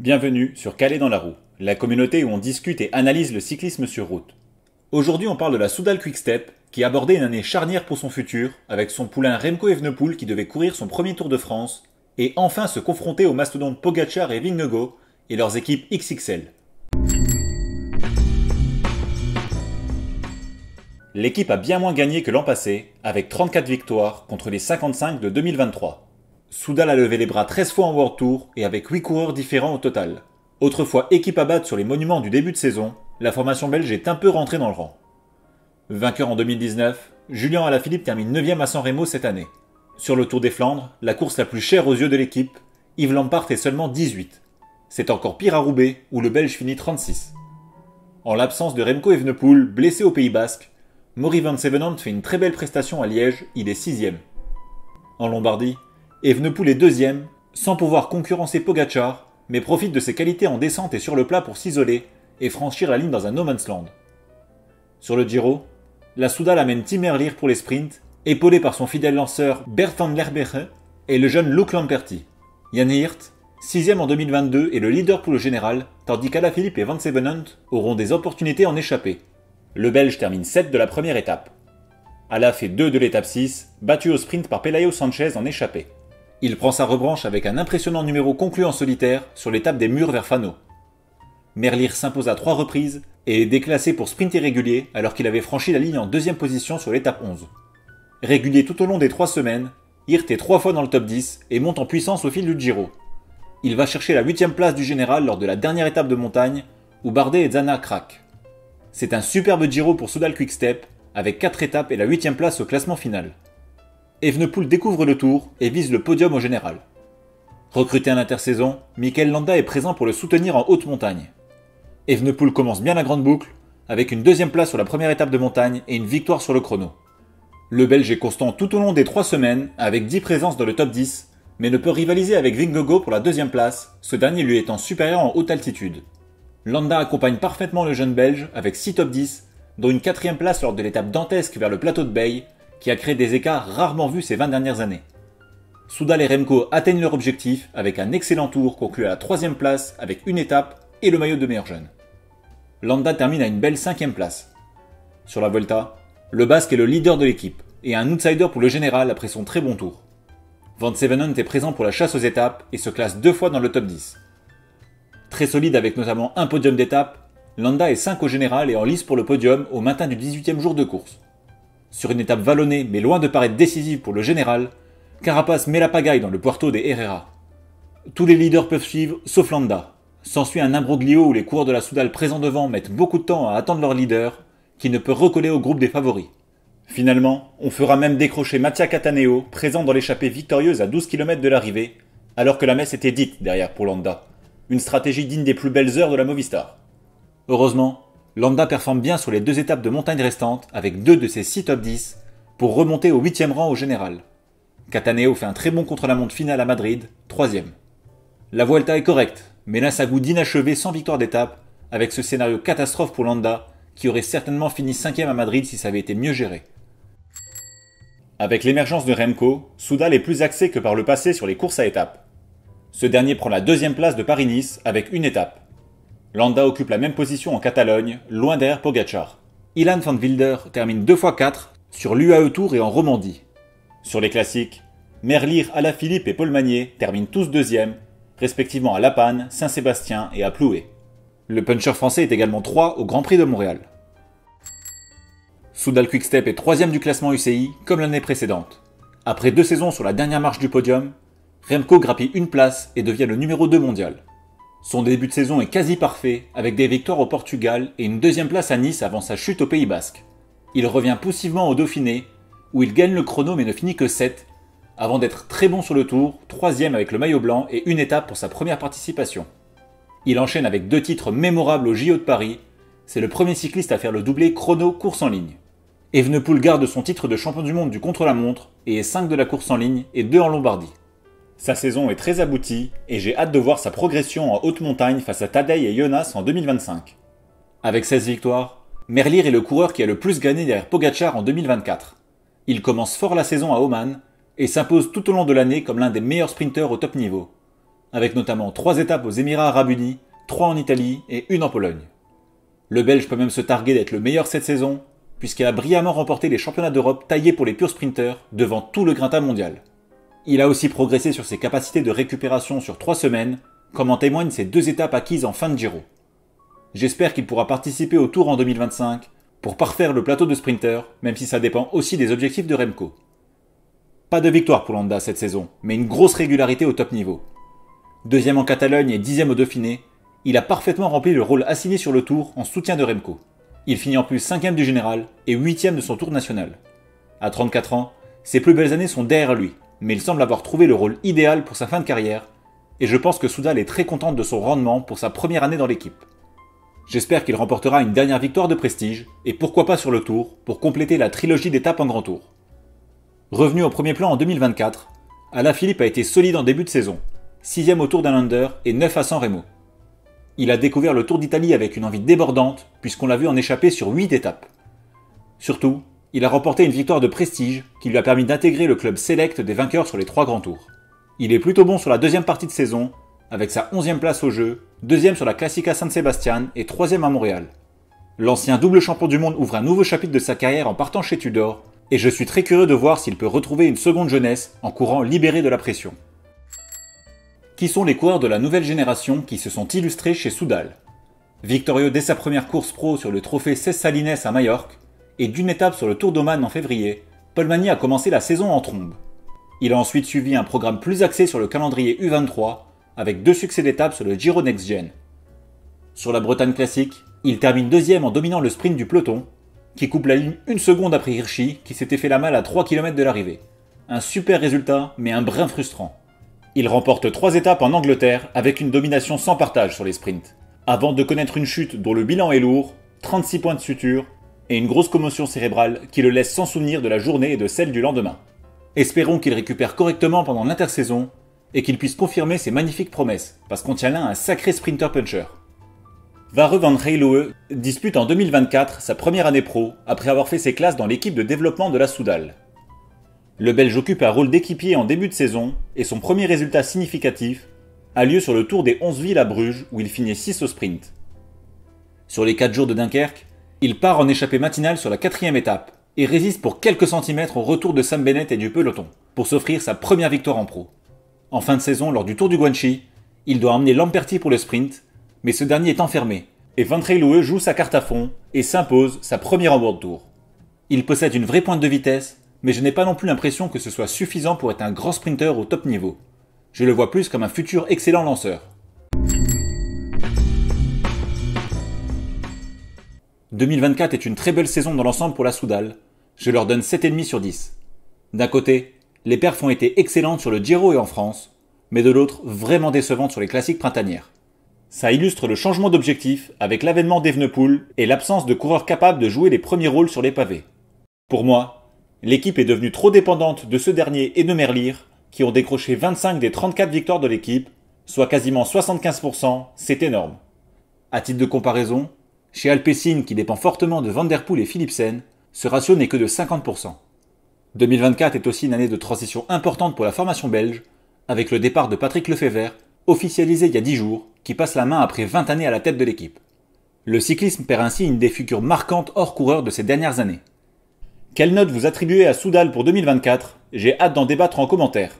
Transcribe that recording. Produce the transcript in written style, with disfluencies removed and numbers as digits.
Bienvenue sur Calais dans la roue, la communauté où on discute et analyse le cyclisme sur route. Aujourd'hui on parle de la Soudal Quick-Step qui abordait une année charnière pour son futur avec son poulain Remco Evenepoel qui devait courir son premier Tour de France et enfin se confronter aux mastodontes Pogačar et Vingegaard et leurs équipes XXL. L'équipe a bien moins gagné que l'an passé avec 34 victoires contre les 55 de 2023. Soudal a levé les bras 13 fois en World Tour et avec 8 coureurs différents au total. Autrefois équipe à battre sur les monuments du début de saison, la formation belge est un peu rentrée dans le rang. Vainqueur en 2019, Julian Alaphilippe termine 9ème à San Remo cette année. Sur le Tour des Flandres, la course la plus chère aux yeux de l'équipe, Yves Lampaert est seulement 18. C'est encore pire à Roubaix où le Belge finit 36. En l'absence de Remco Evenepoel, blessé au Pays Basque, Maury Van Sevenant fait une très belle prestation à Liège, il est 6ème. En Lombardie, Evenepoel est 2ème, sans pouvoir concurrencer Pogačar, mais profite de ses qualités en descente et sur le plat pour s'isoler et franchir la ligne dans un no man's land. Sur le Giro, la Soudal amène Tim Merlier pour les sprints, épaulé par son fidèle lanceur Bert van Lerberghe et le jeune Luc Lamperti. Jan Hirt, 6ème en 2022 est le leader pour le général, tandis qu'Alaphilippe et Van Sevenant auront des opportunités en échappée. Le Belge termine 7 de la première étape. Ala fait 2 de l'étape 6, battu au sprint par Pelayo Sanchez en échappée. Il prend sa revanche avec un impressionnant numéro conclu en solitaire sur l'étape des Murs vers Fano. Merlier s'impose à 3 reprises et est déclassé pour sprint irrégulier alors qu'il avait franchi la ligne en 2ème position sur l'étape 11. Régulier tout au long des 3 semaines, Hirt est 3 fois dans le top 10 et monte en puissance au fil du Giro. Il va chercher la 8ème place du général lors de la dernière étape de montagne où Bardet et Zana craquent. C'est un superbe Giro pour Soudal Quick-Step avec 4 étapes et la 8ème place au classement final. Evenepoel découvre le Tour et vise le podium au général. Recruté à l'intersaison, Mikel Landa est présent pour le soutenir en haute montagne. Evenepoel commence bien la grande boucle, avec une 2ème place sur la première étape de montagne et une victoire sur le chrono. Le Belge est constant tout au long des 3 semaines, avec 10 présences dans le top 10, mais ne peut rivaliser avec Vingegaard pour la 2ème place, ce dernier lui étant supérieur en haute altitude. Landa accompagne parfaitement le jeune Belge avec 6 top 10, dont une 4ème place lors de l'étape dantesque vers le plateau de Bay, qui a créé des écarts rarement vus ces 20 dernières années. Soudal et Remco atteignent leur objectif avec un excellent tour conclu à la 3ème place avec une étape et le maillot de meilleur jeune. Landa termine à une belle 5ème place. Sur la Volta, le Basque est le leader de l'équipe et un outsider pour le général après son très bon tour. Van Sevenant est présent pour la chasse aux étapes et se classe 2 fois dans le top 10. Très solide avec notamment un podium d'étape, Landa est 5 au général et en lice pour le podium au matin du 18ème jour de course. Sur une étape vallonnée mais loin de paraître décisive pour le général, Carapace met la pagaille dans le Puerto de Herrera. Tous les leaders peuvent suivre sauf Landa. S'ensuit un imbroglio où les coureurs de la Soudal présents devant mettent beaucoup de temps à attendre leur leader, qui ne peut recoller au groupe des favoris. Finalement, on fera même décrocher Mattia Cataneo, présent dans l'échappée victorieuse à 12 km de l'arrivée, alors que la messe était dite derrière pour Landa. Une stratégie digne des plus belles heures de la Movistar. Heureusement, Landa performe bien sur les 2 étapes de montagne restantes avec 2 de ses 6 top 10 pour remonter au 8ème rang au général. Cataneo fait un très bon contre-la-montre finale à Madrid, 3ème. La Vuelta est correcte, mais laisse un goût d'inachevé sans victoire d'étape avec ce scénario catastrophe pour Landa qui aurait certainement fini 5ème à Madrid si ça avait été mieux géré. Avec l'émergence de Remco, Soudal est plus axé que par le passé sur les courses à étapes. Ce dernier prend la 2ème place de Paris-Nice avec une étape. Landa occupe la même position en Catalogne, loin derrière Pogačar. Ilan van Wilder termine 2 fois 4 sur l'UAE Tour et en Romandie. Sur les classiques, Merlier, Alaphilippe et Paul Magnier terminent tous 2ème, respectivement à La Panne, Saint-Sébastien et à Plouay. Le puncher français est également 3 au Grand Prix de Montréal. Soudal Quick-Step est 3ème du classement UCI, comme l'année précédente. Après 2 saisons sur la dernière marche du podium, Remco grappille une place et devient le numéro 2 mondial. Son début de saison est quasi parfait, avec des victoires au Portugal et une 2ème place à Nice avant sa chute au Pays Basque. Il revient poussivement au Dauphiné, où il gagne le chrono mais ne finit que 7, avant d'être très bon sur le Tour, 3ème avec le maillot blanc et une étape pour sa première participation. Il enchaîne avec 2 titres mémorables au JO de Paris, c'est le premier cycliste à faire le doublé chrono-course en ligne. Evenepoel garde son titre de champion du monde du contre-la-montre et est 5 de la course en ligne et 2 en Lombardie. Sa saison est très aboutie et j'ai hâte de voir sa progression en haute montagne face à Tadej et Jonas en 2025. Avec 16 victoires, Merlier est le coureur qui a le plus gagné derrière Pogačar en 2024. Il commence fort la saison à Oman et s'impose tout au long de l'année comme l'un des meilleurs sprinteurs au top niveau. avec notamment 3 étapes aux Émirats Arabes Unis, 3 en Italie et 1 en Pologne. Le Belge peut même se targuer d'être le meilleur cette saison, puisqu'il a brillamment remporté les championnats d'Europe taillés pour les purs sprinters devant tout le grinta mondial. Il a aussi progressé sur ses capacités de récupération sur 3 semaines, comme en témoignent ses 2 étapes acquises en fin de Giro. J'espère qu'il pourra participer au Tour en 2025 pour parfaire le plateau de sprinter, même si ça dépend aussi des objectifs de Remco. Pas de victoire pour Landa cette saison, mais une grosse régularité au top niveau. 2e en Catalogne et 10e au Dauphiné, il a parfaitement rempli le rôle assigné sur le Tour en soutien de Remco. Il finit en plus 5e du général et 8e de son Tour national. À 34 ans, ses plus belles années sont derrière lui, mais il semble avoir trouvé le rôle idéal pour sa fin de carrière, et je pense que Soudal est très contente de son rendement pour sa première année dans l'équipe. J'espère qu'il remportera une dernière victoire de prestige, et pourquoi pas sur le Tour, pour compléter la trilogie d'étapes en Grand Tour. Revenu au premier plan en 2024, Alaphilippe a été solide en début de saison, 6e au Tour d'Alander et 9 à San Remo. Il a découvert le Tour d'Italie avec une envie débordante, puisqu'on l'a vu en échapper sur 8 étapes. Surtout, il a remporté une victoire de prestige qui lui a permis d'intégrer le club select des vainqueurs sur les 3 grands tours. Il est plutôt bon sur la deuxième partie de saison, avec sa 11e place au jeu, 2e sur la Classica San Sebastian et 3e à Montréal. L'ancien double champion du monde ouvre un nouveau chapitre de sa carrière en partant chez Tudor, et je suis très curieux de voir s'il peut retrouver une seconde jeunesse en courant libéré de la pression. Qui sont les coureurs de la nouvelle génération qui se sont illustrés chez Soudal? Victorieux dès sa première course pro sur le trophée Cés Salines à Majorque, et d'une étape sur le Tour d'Oman en février, Paul Magny a commencé la saison en trombe. Il a ensuite suivi un programme plus axé sur le calendrier U23, avec 2 succès d'étape sur le Giro Next Gen. Sur la Bretagne classique, il termine 2e en dominant le sprint du peloton, qui coupe la ligne 1 seconde après Hirschi, qui s'était fait la malle à 3 km de l'arrivée. Un super résultat, mais un brin frustrant. Il remporte 3 étapes en Angleterre avec une domination sans partage sur les sprints, avant de connaître une chute dont le bilan est lourd, 36 points de suture, et une grosse commotion cérébrale qui le laisse sans souvenir de la journée et de celle du lendemain. Espérons qu'il récupère correctement pendant l'intersaison et qu'il puisse confirmer ses magnifiques promesses, parce qu'on tient là un sacré sprinter puncher. Varre van Reijloe dispute en 2024 sa première année pro après avoir fait ses classes dans l'équipe de développement de la Soudal. Le Belge occupe un rôle d'équipier en début de saison et son premier résultat significatif a lieu sur le Tour des 11 villes à Bruges où il finit 6 au sprint. Sur les 4 jours de Dunkerque, il part en échappée matinale sur la 4e étape et résiste pour quelques centimètres au retour de Sam Bennett et du peloton pour s'offrir sa première victoire en pro. En fin de saison, lors du Tour du Guanxi, il doit emmener Lamperti pour le sprint, mais ce dernier est enfermé, et Van Reijloe joue sa carte à fond et s'impose sa première en World Tour. Il possède une vraie pointe de vitesse, mais je n'ai pas non plus l'impression que ce soit suffisant pour être un grand sprinter au top niveau. Je le vois plus comme un futur excellent lanceur. 2024 est une très belle saison dans l'ensemble pour la Soudal, je leur donne 7,5 sur 10. D'un côté, les perfs ont été excellentes sur le Giro et en France, mais de l'autre, vraiment décevantes sur les classiques printanières. Ça illustre le changement d'objectif avec l'avènement d'Evenepoel et l'absence de coureurs capables de jouer les premiers rôles sur les pavés. Pour moi, l'équipe est devenue trop dépendante de ce dernier et de Merlier, qui ont décroché 25 des 34 victoires de l'équipe, soit quasiment 75%, c'est énorme. À titre de comparaison, chez Alpecin, qui dépend fortement de Van der Poel et Philipsen, ce ratio n'est que de 50%. 2024 est aussi une année de transition importante pour la formation belge, avec le départ de Patrick Lefevere, officialisé il y a 10 jours, qui passe la main après 20 années à la tête de l'équipe. Le cyclisme perd ainsi une des figures marquantes hors coureur de ces dernières années. Quelle note vous attribuez à Soudal pour 2024 ? J'ai hâte d'en débattre en commentaire.